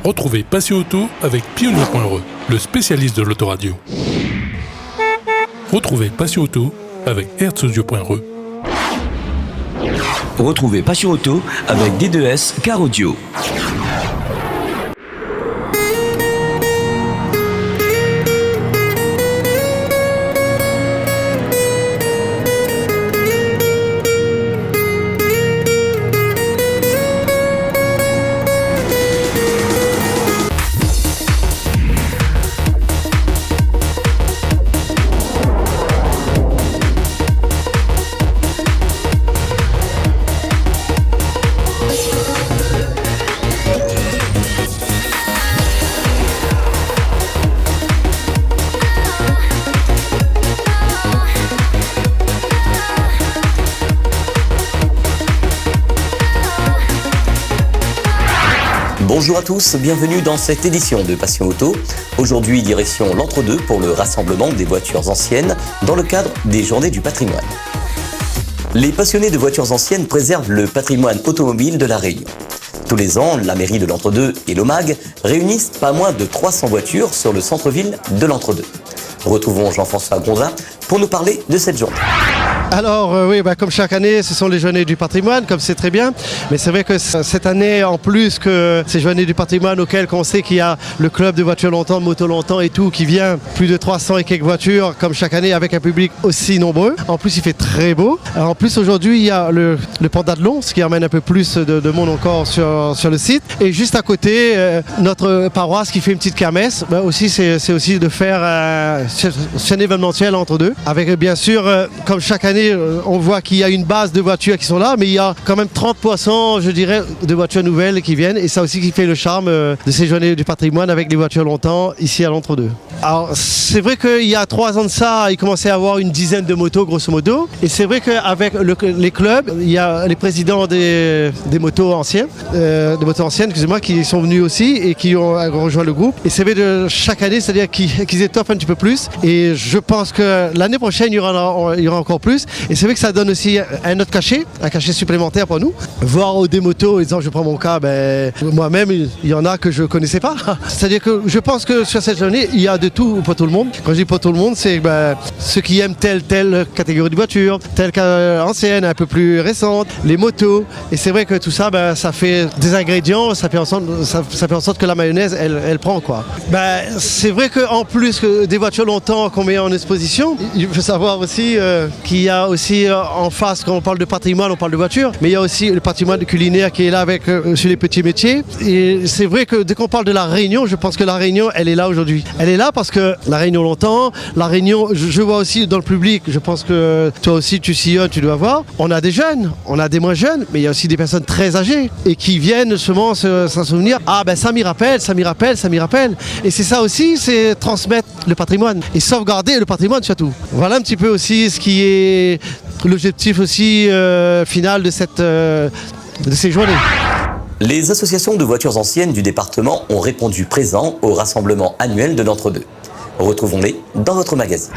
Retrouvez Passion Auto avec Pionnier.re, le spécialiste de l'autoradio. Retrouvez Passion Auto avec Herzaudio.re. Retrouvez Passion Auto avec D2S Car Audio. Bonjour à tous, bienvenue dans cette édition de Passion Auto. Aujourd'hui, direction l'Entre-deux pour le rassemblement des voitures anciennes dans le cadre des Journées du patrimoine. Les passionnés de voitures anciennes préservent le patrimoine automobile de la Réunion. Tous les ans, la mairie de l'Entre-deux et l'OMAG réunissent pas moins de 300 voitures sur le centre-ville de l'Entre-deux. Retrouvons Jean-François Gonzin pour nous parler de cette journée. Alors oui, comme chaque année, ce sont les Journées du patrimoine, comme c'est très bien. Mais c'est vrai que cette année, en plus que ces Journées du patrimoine auxquelles on sait qu'il y a le club de voitures longtemps, de moto longtemps et tout, qui vient, plus de 300 et quelques voitures, comme chaque année, avec un public aussi nombreux. En plus, il fait très beau. Alors, en plus, aujourd'hui, il y a le pentathlon, ce qui amène un peu plus de monde encore sur le site. Et juste à côté, notre paroisse qui fait une petite kermesse, aussi, c'est aussi de faire un événementiel entre deux. Avec bien sûr, comme chaque année, on voit qu'il y a une base de voitures qui sont là, mais il y a quand même 30%, je dirais, de voitures nouvelles qui viennent. Et ça aussi qui fait le charme de ces Journées du patrimoine avec les voitures longtemps ici à l'Entre-deux. Alors, c'est vrai qu'il y a 3 ans de ça, il commençait à avoir une dizaine de motos, grosso modo. Et c'est vrai qu'avec les clubs, il y a les présidents des motos anciennes, excusez-moi, qui sont venus aussi et qui ont rejoint le groupe. Et c'est vrai de chaque année, c'est-à-dire qu'ils étoffent un petit peu plus. Et je pense que l'année prochaine, il y aura encore plus. Et c'est vrai que ça donne aussi un autre cachet, un cachet supplémentaire pour nous. Voir des motos, disant je prends mon cas, moi-même, il y en a que je ne connaissais pas. C'est-à-dire que je pense que sur cette journée, il y a de tout pour tout le monde. Quand je dis pour tout le monde, c'est ceux qui aiment telle catégorie de voiture, telle ancienne, un peu plus récente, les motos. Et c'est vrai que tout ça, ça fait des ingrédients, ça fait en sorte que la mayonnaise, elle prend quoi. C'est vrai qu'en plus que des voitures longtemps qu'on met en exposition, il faut savoir aussi qu'il y a aussi en face, quand on parle de patrimoine, on parle de voitures, mais il y a aussi le patrimoine culinaire qui est là avec sur les petits métiers. Et c'est vrai que dès qu'on parle de la Réunion, je pense que la Réunion, elle est là aujourd'hui. Elle est là parce que la Réunion longtemps, la Réunion, je vois aussi dans le public, je pense que toi aussi tu sillonnes, tu dois voir, on a des jeunes, on a des moins jeunes, mais il y a aussi des personnes très âgées et qui viennent justement s'en souvenir. Ça m'y rappelle. Et c'est ça aussi, c'est transmettre le patrimoine et sauvegarder le patrimoine surtout. Voilà un petit peu aussi ce qui est l'objectif aussi final de ces journées. Les associations de voitures anciennes du département ont répondu présent au rassemblement annuel de l'Entre-deux. Retrouvons-les dans votre magazine.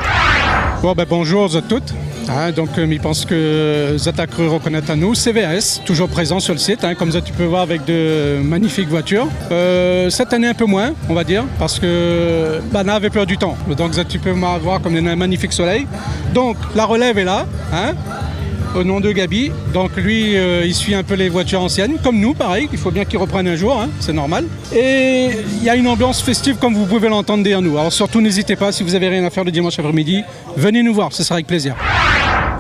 Bonjour à toutes. Je pense que vous êtes cru reconnaître à nous. CVS, toujours présent sur le site, comme ça tu peux voir avec de magnifiques voitures. Cette année un peu moins, on va dire, parce que on avait peur du temps. Donc ça, tu peux voir comme un magnifique soleil. Donc la relève est là, au nom de Gabi. Donc lui, il suit un peu les voitures anciennes, comme nous, pareil. Il faut bien qu'il reprenne un jour, c'est normal. Et il y a une ambiance festive, comme vous pouvez l'entendre derrière nous. Alors surtout, n'hésitez pas, si vous avez rien à faire le dimanche après-midi, venez nous voir, ce sera avec plaisir.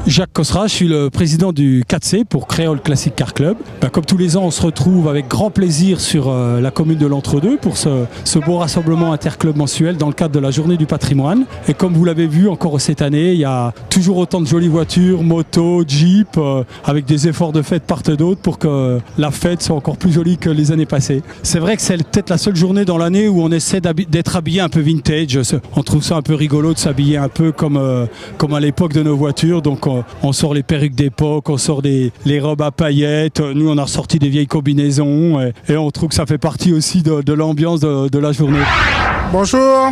Jacques Cossera, je suis le président du 4C pour Créole Classic Car Club. Comme tous les ans, on se retrouve avec grand plaisir sur la commune de l'Entre-deux pour ce beau rassemblement interclub mensuel dans le cadre de la Journée du patrimoine. Et comme vous l'avez vu encore cette année, il y a toujours autant de jolies voitures, motos, jeeps, avec des efforts de fête part et d'autre pour que la fête soit encore plus jolie que les années passées. C'est vrai que c'est peut-être la seule journée dans l'année où on essaie d'être habillé un peu vintage. On trouve ça un peu rigolo de s'habiller un peu comme à l'époque de nos voitures. Donc on sort les perruques d'époque, on sort les robes à paillettes. Nous, on a ressorti des vieilles combinaisons et on trouve que ça fait partie aussi de l'ambiance de la journée. Bonjour,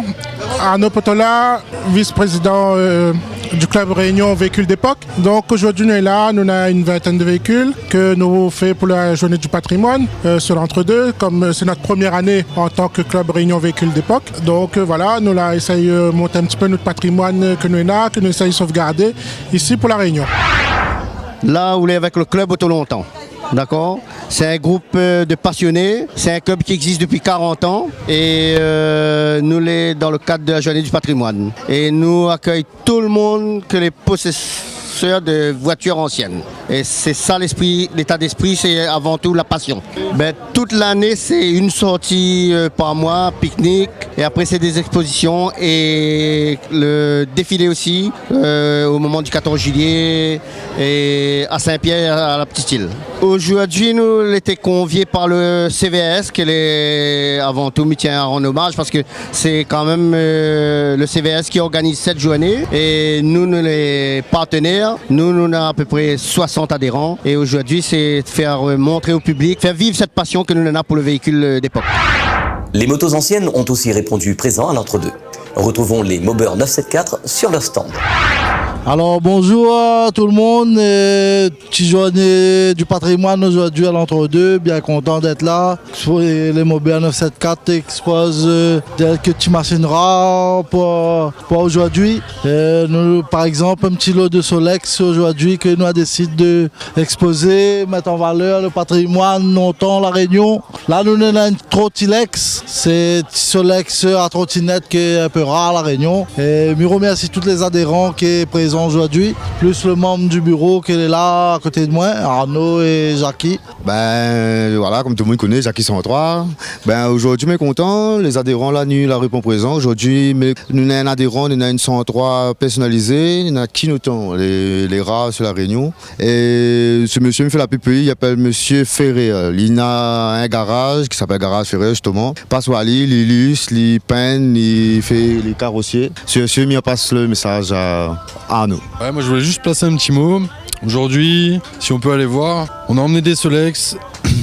Arnaud Potola, vice-président du club Réunion Véhicules d'époque. Donc aujourd'hui nous est là, nous avons une vingtaine de véhicules que nous fait pour la journée du patrimoine sur l'entre-deux, comme c'est notre première année en tant que club Réunion Véhicules d'époque. Donc voilà, nous là essayons de monter un petit peu notre patrimoine que nous essayons de sauvegarder ici pour la Réunion. Là, on est avec le club Auto Longtemps. D'accord. C'est un groupe de passionnés. C'est un club qui existe depuis 40 ans. Et nous, les dans le cadre de la journée du patrimoine. Et nous accueillons tout le monde que les possesseurs de voitures anciennes. Et c'est ça l'esprit, l'état d'esprit, c'est avant tout la passion. Toute l'année, c'est une sortie par mois, pique-nique. Et après, c'est des expositions et le défilé aussi au moment du 14 juillet et à Saint-Pierre, à la Petite-Île. Aujourd'hui, nous étions conviés par le CVS, qui est avant tout, me tient à rendre hommage parce que c'est quand même le CVS qui organise cette journée. Et nous les partenaires, nous avons à peu près 60 adhérents. Et aujourd'hui, c'est de faire montrer au public, faire vivre cette passion que nous avons pour le véhicule d'époque. Les motos anciennes ont aussi répondu présent à l'entre-deux. Retrouvons les Mobber 974 sur leur stand. Alors bonjour à tout le monde, petite journée du patrimoine aujourd'hui à l'entre-deux, bien content d'être là. Les Mobber 974 exposent quelques petites machines rares pour aujourd'hui. Nous, par exemple, un petit lot de Solex aujourd'hui que nous avons décidé d'exposer, mettre en valeur le patrimoine longtemps la Réunion. Là nous avons une trottilex, c'est petit Solex à trottinette qui est un peu rare à la Réunion. Et je remercie tous les adhérents qui sont présents aujourd'hui, plus le membre du bureau qui est là à côté de moi, Arnaud et Jackie. Voilà, comme tout le monde connaît, Jackie 103. Aujourd'hui, je suis content. Les adhérents, là, nous la répondent présent. Aujourd'hui, nous avons un adhérent, nous avons une 103 personnalisée. Nous avons qui nous tend les rats sur la Réunion. Et ce monsieur me fait la PPI, il s'appelle monsieur Ferré. Il a un garage qui s'appelle Garage Ferré, justement. Passe à il illustre, il peint, il fait les carrossiers. Ce monsieur, il passe le message à nous. Ouais, moi je voulais juste placer un petit mot. Aujourd'hui, si on peut aller voir, on a emmené des Solex,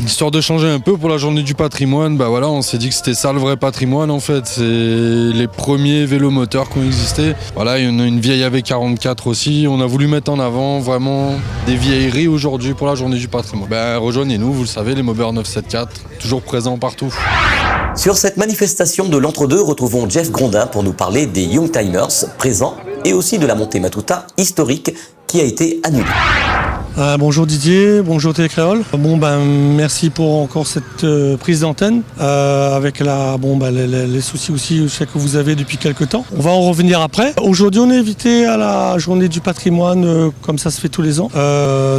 histoire de changer un peu pour la journée du patrimoine. Voilà, on s'est dit que c'était ça le vrai patrimoine en fait. C'est les premiers vélos moteurs qui ont existé. Voilà, il y en a une vieille AV44 aussi. On a voulu mettre en avant vraiment des vieilleries aujourd'hui pour la journée du patrimoine. Rejoignez-nous, vous le savez, les Mobber 974, toujours présents partout. Sur cette manifestation de l'entre-deux, retrouvons Jeff Grondin pour nous parler des Youngtimers présents et aussi de la montée Matuta historique qui a été annulée. Bonjour Didier, bonjour Télécréole. Merci pour encore cette prise d'antenne avec les soucis aussi que vous avez depuis quelques temps. On va en revenir après. Aujourd'hui, on est invité à la journée du patrimoine, comme ça se fait tous les ans.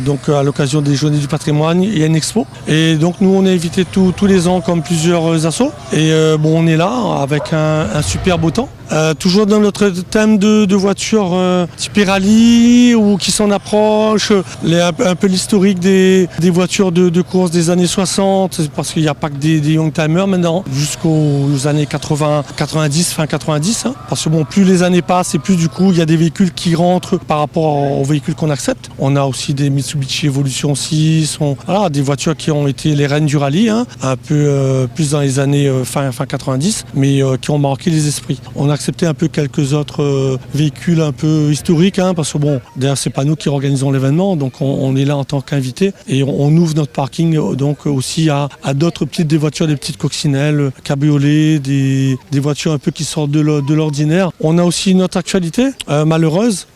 Donc à l'occasion des journées du patrimoine, il y a une expo. Et donc nous, on est invité tous les ans comme plusieurs assos. Et on est là avec un super beau temps. Toujours dans notre thème de voitures type rallye ou qui s'en approchent, un peu l'historique des voitures de course des années 60, parce qu'il n'y a pas que des Youngtimers maintenant, jusqu'aux années 80, 90, fin 90. Parce que plus les années passent et plus du coup il y a des véhicules qui rentrent par rapport aux véhicules qu'on accepte. On a aussi des Mitsubishi Evolution 6, des voitures qui ont été les reines du rallye, un peu plus dans les années fin 90, mais qui ont marqué les esprits. On a accepté un peu quelques autres véhicules un peu historiques, parce que d'ailleurs c'est pas nous qui organisons l'événement, donc on est là en tant qu'invité et on ouvre notre parking donc aussi à d'autres des voitures, des petites coccinelles, cabriolets, des voitures un peu qui sortent de l'ordinaire. On a aussi notre actualité malheureuse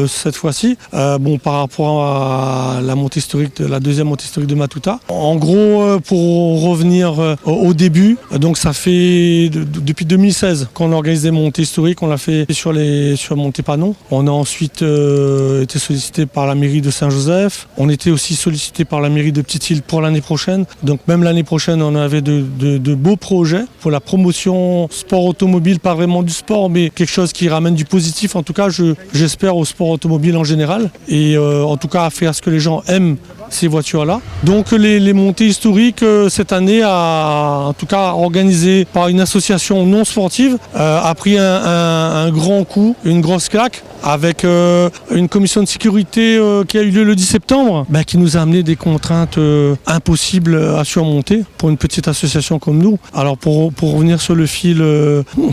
cette fois-ci, par rapport à la montée historique, la deuxième montée historique de Matuta. En gros, pour revenir au début, donc ça fait depuis 2016 qu'on organise des montées historiques, on l'a fait sur Montépanon. On a ensuite été sollicité par la mairie de Saint-Joseph. On était aussi sollicité par la mairie de Petite-Île pour l'année prochaine. Donc même l'année prochaine, on avait de beaux projets pour la promotion sport automobile, pas vraiment du sport, mais quelque chose qui ramène du positif. En tout cas, j'espère au sport automobile en général. Et en tout cas, à faire ce que les gens aiment ces voitures-là. Donc les montées historiques cette année, en tout cas organisées par une association non sportive, a pris un grand coup, une grosse claque. avec une commission de sécurité qui a eu lieu le 10 septembre, qui nous a amené des contraintes impossibles à surmonter pour une petite association comme nous. Alors pour revenir sur le fil,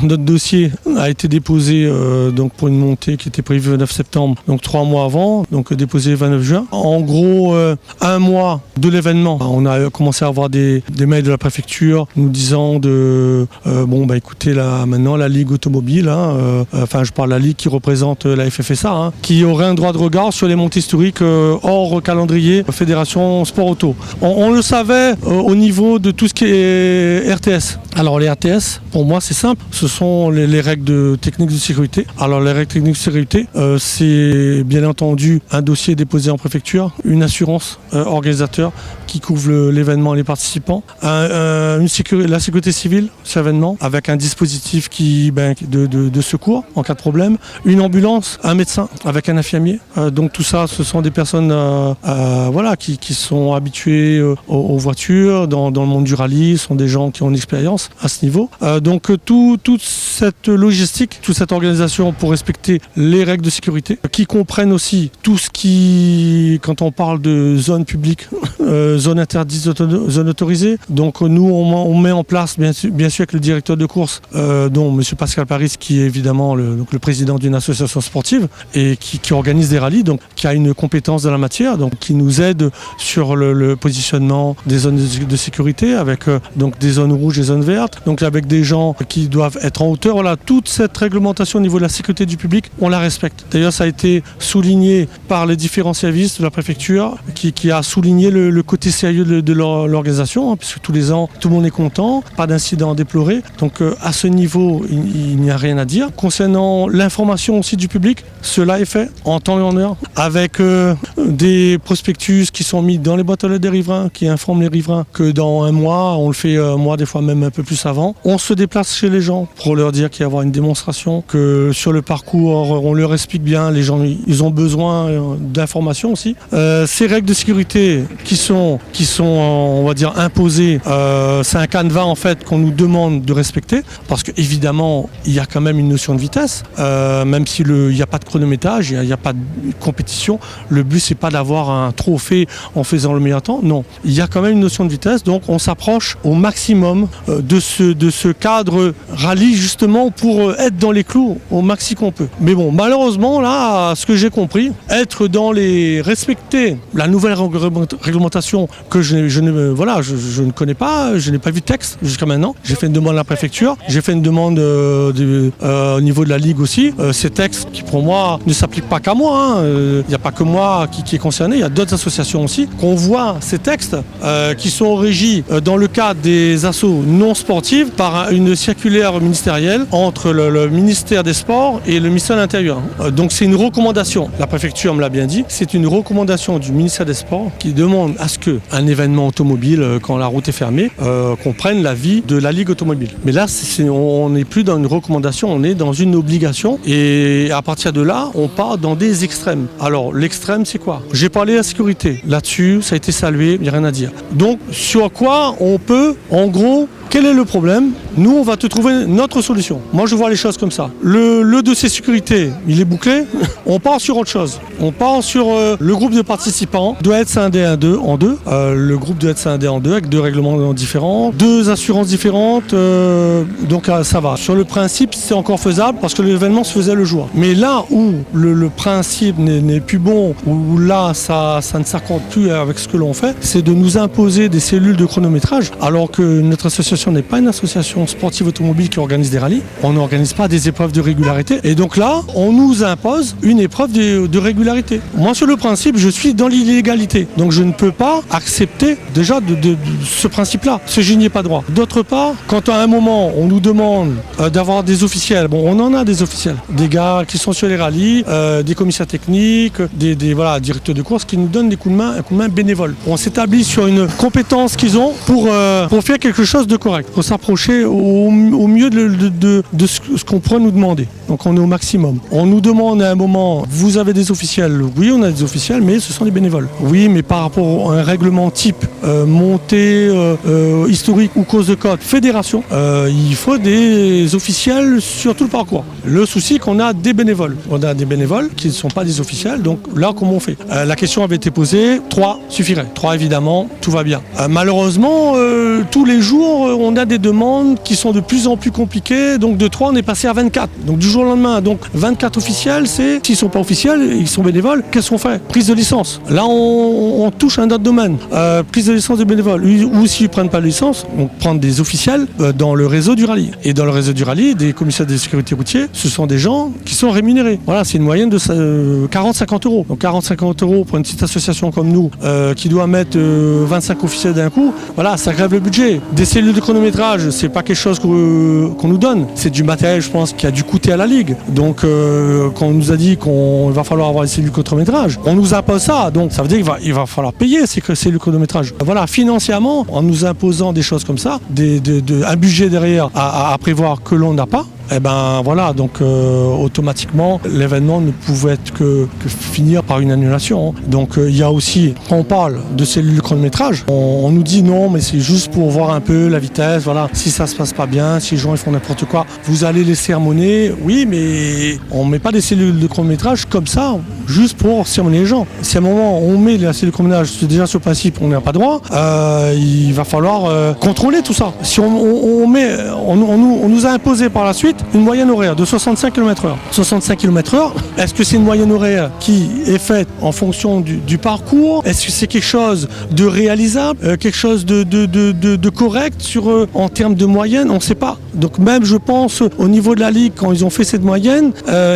notre dossier a été déposé donc pour une montée qui était prévue le 9 septembre, donc 3 mois avant, donc déposé le 29 juin. En gros, 1 mois de l'événement, on a commencé à avoir des mails de la préfecture nous disant écoutez, là maintenant la Ligue automobile, je parle de la Ligue qui représente la FFSA, qui aurait un droit de regard sur les montées historiques hors calendrier Fédération Sport Auto. On le savait au niveau de tout ce qui est RTS. Alors les RTS, pour moi c'est simple, ce sont les règles de technique de sécurité. Alors les règles techniques de sécurité, c'est bien entendu un dossier déposé en préfecture, une assurance organisateur qui couvre l'événement et les participants, la sécurité civile, cet événement, avec un dispositif de secours en cas de problème, une ambulance, un médecin avec un infirmier. Donc tout ça, ce sont des personnes qui sont habituées aux voitures, dans le monde du rallye, ce sont des gens qui ont une expérience à ce niveau. Donc toute cette logistique, toute cette organisation pour respecter les règles de sécurité, qui comprennent aussi tout ce qui, quand on parle de zone publique, zone interdite, zone autorisée. Donc nous, on met en place, bien sûr avec le directeur de course, dont M. Pascal Paris, qui est évidemment le président d'une association sportive et qui organise des rallyes, donc qui a une compétence dans la matière, donc qui nous aide sur le positionnement des zones de sécurité, avec donc des zones rouges et zones vertes, donc avec des gens qui doivent être en hauteur. Voilà, toute cette réglementation au niveau de la sécurité du public, on la respecte. D'ailleurs, ça a été souligné par les différents services de la préfecture, qui a souligné le côté sérieux de l'organisation, puisque tous les ans, tout le monde est content, pas d'incident déploré. Donc à ce niveau, il n'y a rien à dire. Concernant l'information aussi du public, cela est fait en temps et en heure, avec des prospectus qui sont mis dans les boîtes aux lettres des riverains, qui informent les riverains que dans 1 mois, on le fait moi des fois même un peu plus avant, on se déplace chez les gens pour leur dire qu'il va y avoir une démonstration, que sur le parcours, on leur explique bien, les gens ils ont besoin d'informations aussi. Ces règles de sécurité qui sont on va dire imposées, c'est un canevas en fait qu'on nous demande de respecter, parce qu'évidemment il y a quand même une notion de vitesse, même s'il n'y a pas de chronométrage, il n'y a pas de compétition, le but c'est pas d'avoir un trophée en faisant le meilleur temps, non, il y a quand même une notion de vitesse, donc on s'approche au maximum de ce cadre rallye, justement pour être dans les clous au maxi qu'on peut. Mais bon, malheureusement là, ce que j'ai compris, respecter la nouvelle réglementation que je ne connais pas, je n'ai pas vu de texte jusqu'à maintenant. J'ai fait une demande à la préfecture, j'ai fait une demande au niveau de la Ligue aussi. Ces textes qui pour moi ne s'appliquent pas qu'à moi, il n'y a pas que moi qui est concerné, il y a d'autres associations aussi, qu'on voit ces textes qui sont régis dans le cadre des assos non sportives par une circulaire ministérielle entre le ministère des Sports et le ministère de l'Intérieur. Donc c'est une recommandation, la préfecture me l'a bien dit, c'est une recommandation du ministère des Sports qui demande à ce qu'un événement automobile, quand la route est fermée, qu'on prenne l'avis de la Ligue automobile. Mais là, on n'est plus dans une recommandation, on est dans une obligation, et à partir de là, on part dans des extrêmes. Alors l'extrême, c'est quoi? J'ai parlé de la sécurité, là-dessus, ça a été salué, il n'y a rien à dire. Donc sur quoi on peut, en gros, quel est le problème? Nous, on va te trouver notre solution. Moi, je vois les choses comme ça. Le dossier sécurité, il est bouclé. On part sur autre chose. On part sur le groupe de participants doit être scindé en deux. Le groupe doit être scindé en deux avec 2 règlements différents, 2 assurances différentes. Donc ça va. Sur le principe, c'est encore faisable parce que l'événement se faisait le jour. Mais là où le principe n'est plus bon, où là, ça ne s'accorde plus avec ce que l'on fait, c'est de nous imposer des cellules de chronométrage, alors que notre association n'est pas une association sportive automobile qui organise des rallyes. On n'organise pas des épreuves de régularité. Et donc là, on nous impose une épreuve de régularité. Moi, sur le principe, je suis dans l'illégalité. Donc je ne peux pas accepter déjà de ce principe-là. Je n'y ai pas droit. D'autre part, quand à un moment, on nous demande d'avoir des officiels, bon, on en a des officiels. Des gars qui sont sur les rallyes, des commissaires techniques, des directeurs de course qui nous donnent un coup de main bénévole. On s'établit sur une compétence qu'ils ont pour faire quelque chose de correct, pour s'approcher au mieux de ce qu'on pourrait nous demander. Donc on est au maximum. On nous demande à un moment, vous avez des officiels? Oui, on a des officiels, mais ce sont des bénévoles. Oui, mais par rapport à un règlement type montée historique ou cause de code, fédération, il faut des officiels sur tout le parcours. Le souci, qu'on a des bénévoles. On a des bénévoles qui ne sont pas des officiels, donc là, comment on fait? La question avait été posée, 3 suffirait. 3, évidemment, tout va bien. Malheureusement, tous les jours, on a des demandes qui sont de plus en plus compliquées, donc de 3, on est passé à 24. Donc du jour au lendemain, donc 24 officiels, s'ils ne sont pas officiels, ils sont bénévoles, qu'est-ce qu'on fait? Prise de licence. Là, on touche un autre domaine. Prise de licence des bénévoles. Ou s'ils ne prennent pas de licence, on prend des officiels dans le réseau du rallye. Et dans le réseau du rallye, des commissaires de sécurité routière, ce sont des gens qui sont rémunérés. Voilà, c'est une moyenne de 40-50 euros. Donc 40-50 euros pour une petite association comme nous, qui doit mettre 25 officiels d'un coup, voilà, ça grève le budget. Des cellules de chronométrage, c'est pas quelque chose qu'on nous donne. C'est du matériel, je pense, qui a dû coûter à la Ligue. Donc quand on nous a dit qu'il va falloir avoir des cellules de chronométrage, on nous impose ça. Donc ça veut dire qu'il va falloir payer ces cellules de chronométrage. Voilà, financièrement, en nous imposant des choses comme ça, un budget derrière à prévoir que l'on n'a pas, et ben voilà, donc automatiquement l'événement ne pouvait être que finir par une annulation. Donc il y a aussi, quand on parle de cellules de chronométrage, on nous dit non, mais c'est juste pour voir un peu la vitesse, voilà, si ça se passe pas bien, si les gens ils font n'importe quoi, vous allez les sermonner. Oui, mais on met pas des cellules de chronométrage comme ça, juste pour sermonner les gens. Si à un moment on met la cellule de chronométrage, c'est déjà sur le principe, on n'a pas droit, il va falloir contrôler tout ça. Si on nous a imposé par la suite une moyenne horaire de 65 km/h. 65 km/h, est-ce que c'est une moyenne horaire qui est faite en fonction du parcours? Est-ce que c'est quelque chose de réalisable, quelque chose de correct en termes de moyenne? On ne sait pas. Donc même, je pense, au niveau de la Ligue, quand ils ont fait cette moyenne,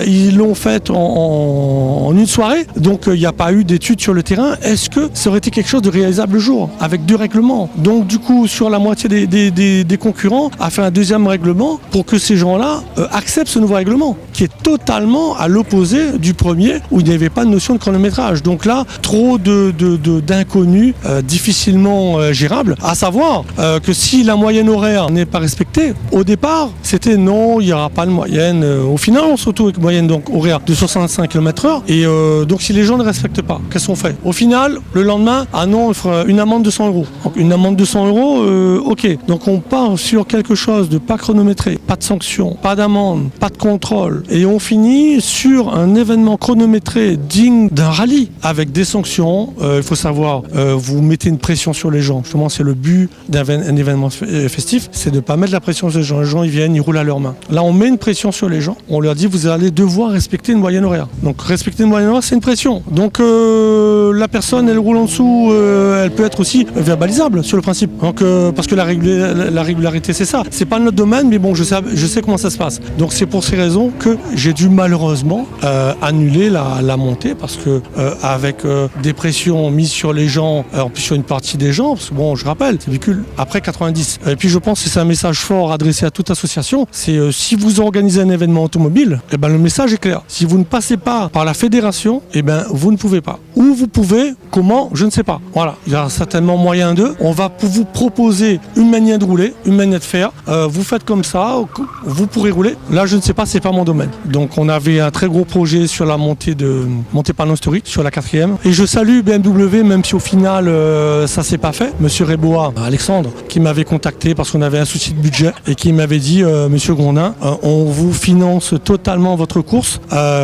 ils l'ont faite en une soirée. Donc il n'y a pas eu d'études sur le terrain. Est-ce que ça aurait été quelque chose de réalisable le jour, avec 2 règlements? Donc du coup, sur la moitié des concurrents, a fait un deuxième règlement pour que ces gens-là acceptent ce nouveau règlement, qui est totalement à l'opposé du premier, où il n'y avait pas de notion de chronométrage. Donc là, trop d'inconnus, difficilement gérables, à savoir que si la moyenne horaire n'est pas respectée, au départ, c'était non, il n'y aura pas de moyenne. Au final, on se retrouve avec une moyenne donc, horaire de 65 km/h, et donc si les gens ne respectent pas, qu'est-ce qu'on fait? Au final, le lendemain, ah non, il fera une amende de 100 euros. Donc une amende de 100 euros, ok. Donc on part sur quelque chose de pas chronométré, pas de sanction, pas d'amende, pas de contrôle. Et on finit sur un événement chronométré digne d'un rallye, avec des sanctions. Il faut savoir, vous mettez une pression sur les gens. Justement, c'est le but d'un événement festif, c'est de ne pas mettre la pression sur les gens. Les gens, ils viennent, ils roulent à leurs mains. Là, on met une pression sur les gens. On leur dit, vous allez devoir respecter une moyenne horaire. Donc, respecter une moyenne horaire, c'est une pression. Donc, la personne, elle roule en dessous, elle peut être aussi verbalisable, sur le principe. Donc, parce que la régularité, c'est ça. C'est pas notre domaine, mais bon, je sais comment ça se passe. Donc c'est pour ces raisons que j'ai dû malheureusement annuler la montée, parce que avec des pressions mises sur les gens, en plus sur une partie des gens, parce que bon, je rappelle, c'est véhicule après 90. Et puis je pense que c'est un message fort adressé à toute association, c'est si vous organisez un événement automobile, eh ben, le message est clair. Si vous ne passez pas par la fédération, eh ben, vous ne pouvez pas. Ou vous pouvez, comment, je ne sais pas. Voilà, il y a certainement moyen d'eux. On va vous proposer une manière de rouler, une manière de faire. Vous faites comme ça, vous pourrez rouler. Là, je ne sais pas, c'est pas mon domaine. Donc, on avait un très gros projet sur la montée panneau historique, sur la 4e. Et je salue BMW, même si au final, ça s'est pas fait. Monsieur Rébois, Alexandre, qui m'avait contacté parce qu'on avait un souci de budget et qui m'avait dit, Monsieur Grondin, on vous finance totalement votre course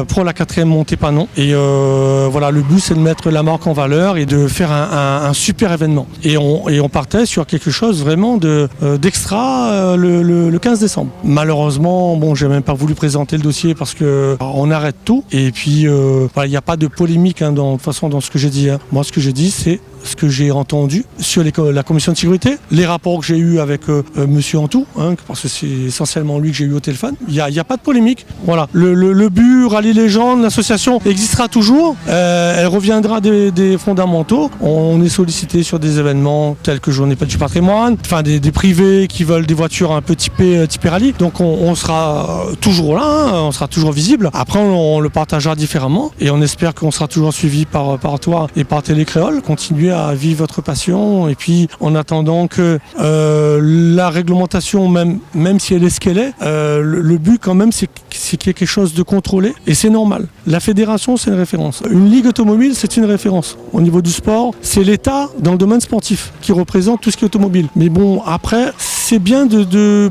pour la 4e montée panneau. Et voilà, le but, c'est de mettre la marque en valeur et de faire un super événement. Et on partait sur quelque chose vraiment d'extra le 15 décembre. Malheureusement, bon, j'ai même pas voulu présenter le dossier parce que on arrête tout. Et puis, il n'y a pas de polémique de toute façon dans ce que j'ai dit. Hein. Moi, ce que j'ai dit, c'est ce que j'ai entendu sur la commission de sécurité, les rapports que j'ai eus avec Monsieur Antou, hein, parce que c'est essentiellement lui que j'ai eu au téléphone. Il n'y a pas de polémique. Voilà. Le but, Rallye Légende, l'association existera toujours. Elle reviendra des fondamentaux. On est sollicité sur des événements tels que Journée du patrimoine, enfin des privés qui veulent des voitures un peu typées rallye. Donc on sera toujours là, hein, on sera toujours visible. Après, on le partagera différemment et on espère qu'on sera toujours suivi par toi et par Télé Créole. Continuer à vivre votre passion. Et puis, en attendant que la réglementation, même si elle est ce qu'elle est, le but quand même, c'est qu'il y ait quelque chose de contrôlé. Et c'est normal. La fédération, c'est une référence. Une ligue automobile, c'est une référence. Au niveau du sport, c'est l'État dans le domaine sportif qui représente tout ce qui est automobile. Mais bon, après, c'est bien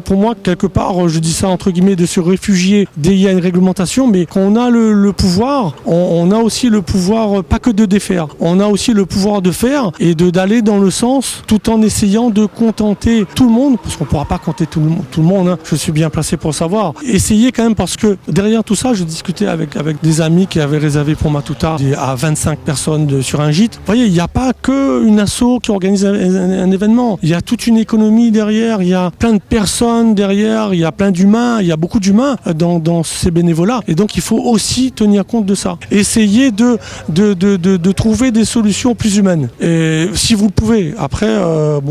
pour moi, quelque part, je dis ça entre guillemets, de se réfugier dès qu'il y a une réglementation, mais quand on a le pouvoir, on a aussi le pouvoir, pas que de défaire, on a aussi le pouvoir de faire et d'aller dans le sens, tout en essayant de contenter tout le monde, parce qu'on ne pourra pas contenter tout le monde, hein. Je suis bien placé pour le savoir. Essayez quand même, parce que derrière tout ça, je discutais avec des amis qui avaient réservé pour Matuta à 25 personnes sur un gîte. Vous voyez, il n'y a pas qu'une asso qui organise un événement, il y a toute une économie derrière, il y a plein de personnes derrière, il y a plein d'humains, il y a beaucoup d'humains dans ces bénévolats, et donc il faut aussi tenir compte de ça. Essayez de trouver des solutions plus humaines. Et si vous le pouvez, après,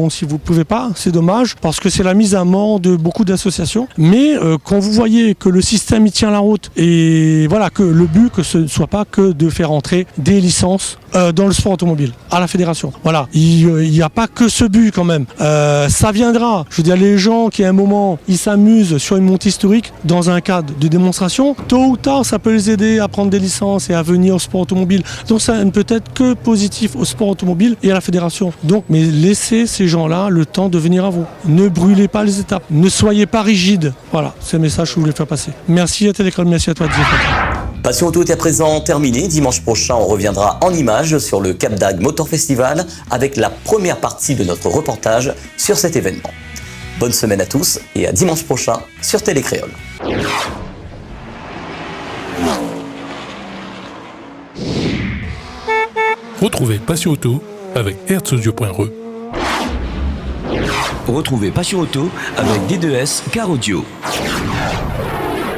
si vous ne pouvez pas, c'est dommage, parce que c'est la mise à mort de beaucoup d'associations. Mais quand vous voyez que le système il tient la route, et voilà, que le but, que ce ne soit pas que de faire entrer des licences dans le sport automobile, à la fédération. Voilà, il n'y a pas que ce but quand même. Ça viendra. Je veux dire, les gens qui à un moment, ils s'amusent sur une montée historique dans un cadre de démonstration, tôt ou tard, ça peut les aider à prendre des licences et à venir au sport automobile. Donc ça ne peut être que positif au sport automobile et à la fédération. Donc, mais laissez ces gens-là le temps de venir à vous. Ne brûlez pas les étapes. Ne soyez pas rigides. Voilà, c'est le message que je voulais faire passer. Merci à Télécrol, merci à toi, Didier. Passion Auto est à présent terminée. Dimanche prochain, on reviendra en images sur le Cap d'Agde Motor Festival avec la première partie de notre reportage sur cet événement. Bonne semaine à tous et à dimanche prochain sur Télécréole. Retrouvez Passion Auto avec herzaudio.re. Retrouvez Passion Auto avec D2S Car Audio.